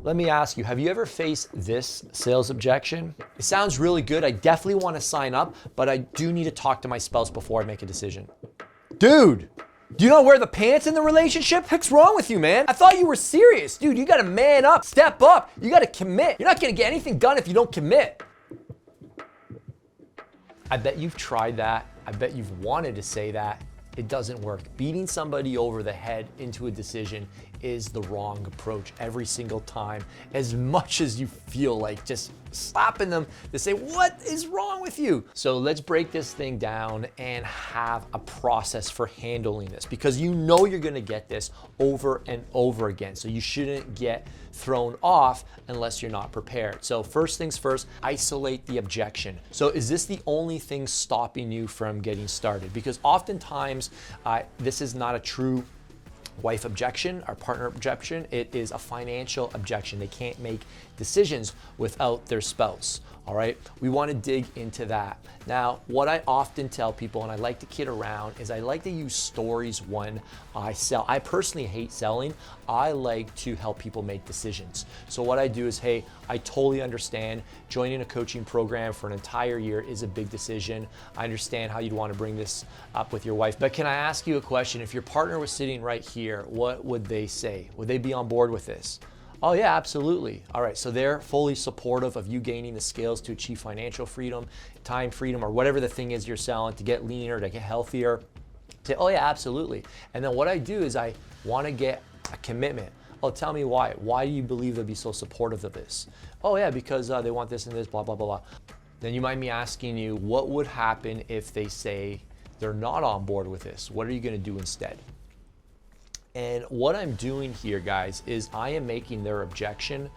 Let me ask you, have you ever faced this sales objection? It sounds really good. I definitely want to sign up, but I do need to talk to my spouse before I make a decision. Dude, do you not wear the pants in the relationship? What's wrong with you, man? I thought you were serious. Dude, you gotta man up, step up. You gotta commit. You're not gonna get anything done if you don't commit. I bet you've tried that. I bet you've wanted to say that. It doesn't work. Beating somebody over the head into a decision is the wrong approach every single time. As much as you feel like just slapping them to say, what is wrong with you? So let's break this thing down and have a process for handling this, because you know you're gonna get this over and over again. So you shouldn't get thrown off unless you're not prepared. So first things first, isolate the objection. So is this the only thing stopping you from getting started? Because oftentimes this is not a true wife objection or partner objection. It is a financial objection. They can't make decisions without their spouse. All right, we want to dig into that. Now, what I often tell people, and I like to kid around, is I like to use stories when I sell. I personally hate selling. I like to help people make decisions. So what I do is, hey, I totally understand joining a coaching program for an entire year is a big decision. I understand how you'd want to bring this up with your wife. But can I ask you a question? If your partner was sitting right here, what would they say? Would they be on board with this? Oh yeah, absolutely. All right, so they're fully supportive of you gaining the skills to achieve financial freedom, time freedom, or whatever the thing is you're selling, to get leaner, to get healthier. Say, oh yeah, absolutely. And then what I do is I want to get a commitment. Oh, tell me why. Why do you believe they'll be so supportive of this? Oh yeah, because they want this and this, blah, blah, blah, blah. Then you might be asking you, what would happen if they say they're not on board with this? What are you gonna do instead? And what I'm doing here, guys, is I am making their objection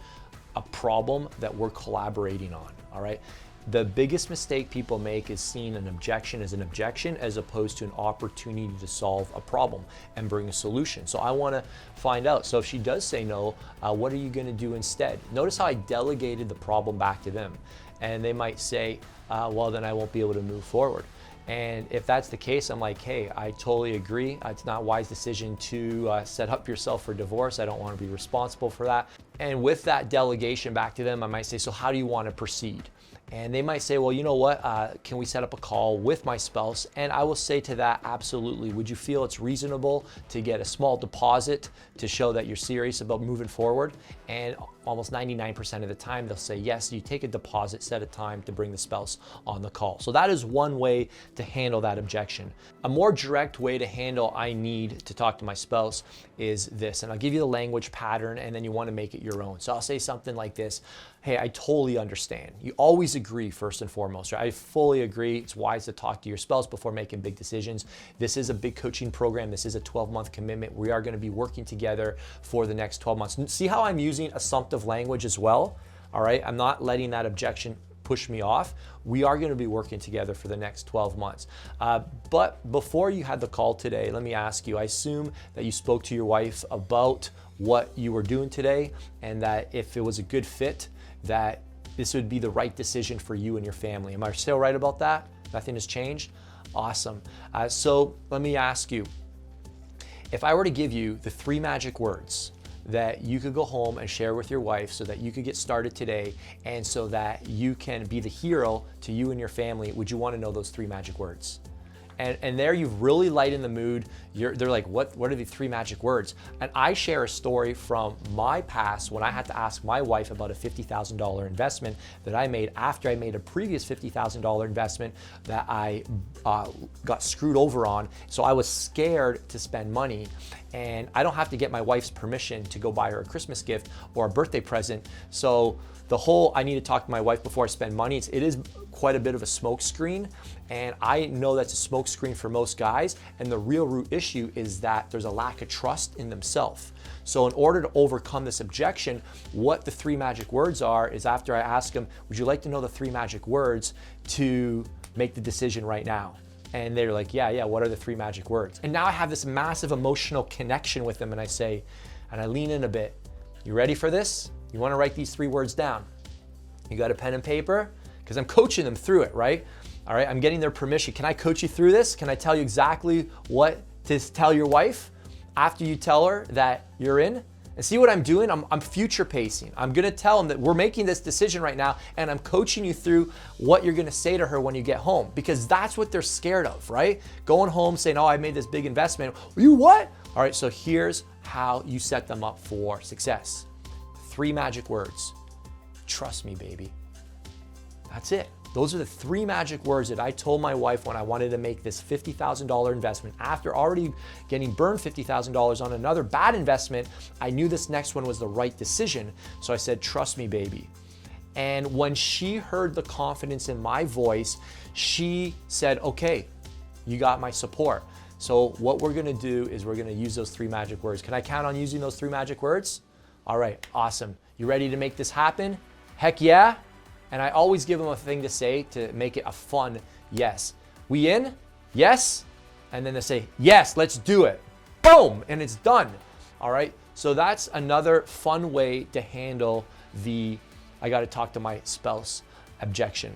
a problem that we're collaborating on, all right? The biggest mistake people make is seeing an objection as opposed to an opportunity to solve a problem and bring a solution. So I wanna find out. So if she does say no, what are you gonna do instead? Notice how I delegated the problem back to them. And they might say, well, then I won't be able to move forward. And if that's the case, I'm like, hey, I totally agree. It's not a wise decision to set up yourself for divorce. I don't want to be responsible for that. And with that delegation back to them, I might say, so how do you want to proceed? And they might say, well, you know what, can we set up a call with my spouse? And I will say to that, absolutely. Would you feel it's reasonable to get a small deposit to show that you're serious about moving forward? And almost 99% of the time, they'll say yes. You take a deposit, set a time to bring the spouse on the call. So that is one way to handle that objection. A more direct way to handle I need to talk to my spouse is this, and I'll give you the language pattern, and then you want to make it your own. So I'll say something like this. Hey, I totally understand. You always agree first and foremost, right? I fully agree. It's wise to talk to your spouse before making big decisions. This is a big coaching program. This is a 12-month commitment. We are going to be working together for the next 12 months. See how I'm using assumptive language as well? All right, I'm not letting that objection push me off. We are going to be working together for the next 12 months. But before you had the call today, let me ask you, I assume that you spoke to your wife about what you were doing today, and that if it was a good fit, that this would be the right decision for you and your family. Am I still right about that? Nothing has changed? Awesome. So let me ask you, if I were to give you the 3 magic words that you could go home and share with your wife so that you could get started today and so that you can be the hero to you and your family, would you want to know those 3 magic words? And there you've really lightened the mood. They're like, what are the 3 magic words? And I share a story from my past when I had to ask my wife about a $50,000 investment that I made after I made a previous $50,000 investment that I got screwed over on. So I was scared to spend money, and I don't have to get my wife's permission to go buy her a Christmas gift or a birthday present. So the whole, I need to talk to my wife before I spend money, it is quite a bit of a smoke screen. And I know that's a smoke screen for most guys. And the real root issue is that there's a lack of trust in themselves. So in order to overcome this objection, what the 3 magic words are is, after I ask them, would you like to know the 3 magic words to make the decision right now? And they're like, yeah, what are the 3 magic words? And now I have this massive emotional connection with them, and I say, and I lean in a bit, you ready for this? You want to write these 3 words down? You got a pen and paper? Because I'm coaching them through it, right? All right, I'm getting their permission. Can I coach you through this? Can I tell you exactly what to tell your wife after you tell her that you're in? And see what I'm doing? I'm future pacing. I'm gonna tell them that we're making this decision right now, and I'm coaching you through what you're gonna say to her when you get home, because that's what they're scared of, right? Going home saying, oh, I made this big investment. You what? All right, so here's how you set them up for success. 3 magic words. Trust me, baby. That's it. Those are the 3 magic words that I told my wife when I wanted to make this $50,000 investment. After already getting burned $50,000 on another bad investment, I knew this next one was the right decision. So I said, trust me, baby. And when she heard the confidence in my voice, she said, okay, you got my support. So what we're gonna do is we're gonna use those 3 magic words. Can I count on using those 3 magic words? All right, awesome. You ready to make this happen? Heck yeah. And I always give them a thing to say to make it a fun yes. We in? Yes? And then they say, yes, let's do it. Boom, and it's done. All right, so that's another fun way to handle the, I gotta talk to my spouse objection.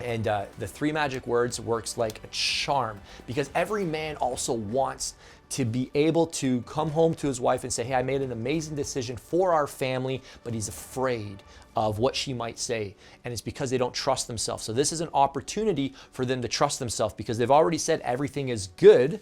And the 3 magic words works like a charm, because every man also wants to be able to come home to his wife and say, hey, I made an amazing decision for our family, but he's afraid of what she might say. And it's because they don't trust themselves. So this is an opportunity for them to trust themselves, because they've already said everything is good.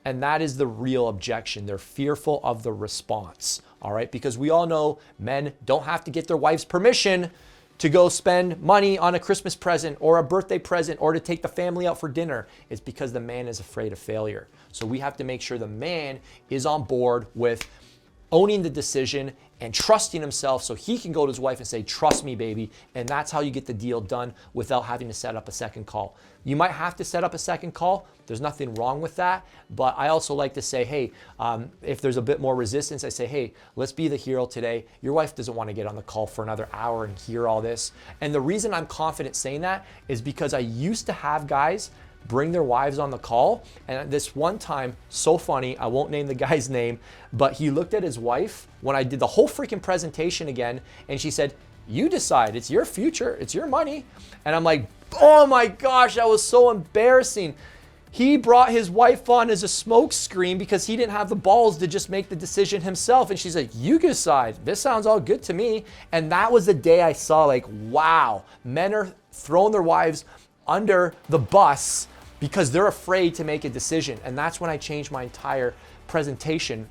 And that is the real objection. They're fearful of the response. All right, because we all know men don't have to get their wife's permission to go spend money on a Christmas present or a birthday present or to take the family out for dinner. It's because the man is afraid of failure. So we have to make sure the man is on board with owning the decision and trusting himself, so he can go to his wife and say, trust me, baby. And that's how you get the deal done without having to set up a second call. You might have to set up a second call. There's nothing wrong with that. But I also like to say, hey, if there's a bit more resistance, I say, hey, let's be the hero today. Your wife doesn't want to get on the call for another hour and hear all this. And the reason I'm confident saying that is because I used to have guys bring their wives on the call. And this one time, so funny, I won't name the guy's name, but he looked at his wife when I did the whole freaking presentation again, and she said, you decide, it's your future, it's your money. And I'm like, oh my gosh, that was so embarrassing. He brought his wife on as a smoke screen because he didn't have the balls to just make the decision himself. And she's like, you decide, this sounds all good to me. And that was the day I saw, like, wow, men are throwing their wives under the bus because they're afraid to make a decision. And that's when I changed my entire presentation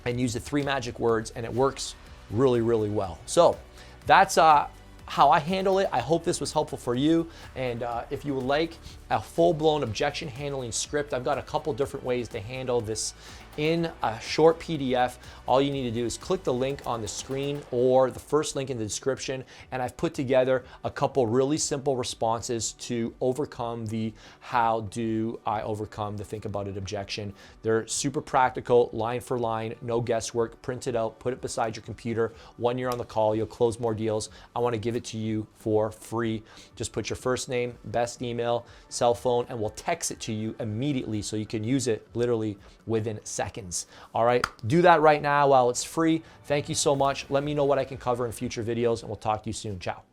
and used the 3 magic words, and it works really, really well. So that's how I handle it. I hope this was helpful for you. And if you would like a full-blown objection handling script, I've got a couple different ways to handle this in a short PDF. All you need to do is click the link on the screen or the first link in the description, and I've put together a couple really simple responses to overcome the how do I overcome the think about it objection. They're super practical, line for line, no guesswork. Print it out, put it beside your computer. When you're on the call, you'll close more deals. I want to give it to you for free. Just put your first name, best email, cell phone, and we'll text it to you immediately so you can use it literally within seconds. All right, do that right now while it's free. Thank you so much. Let me know what I can cover in future videos, and we'll talk to you soon. Ciao.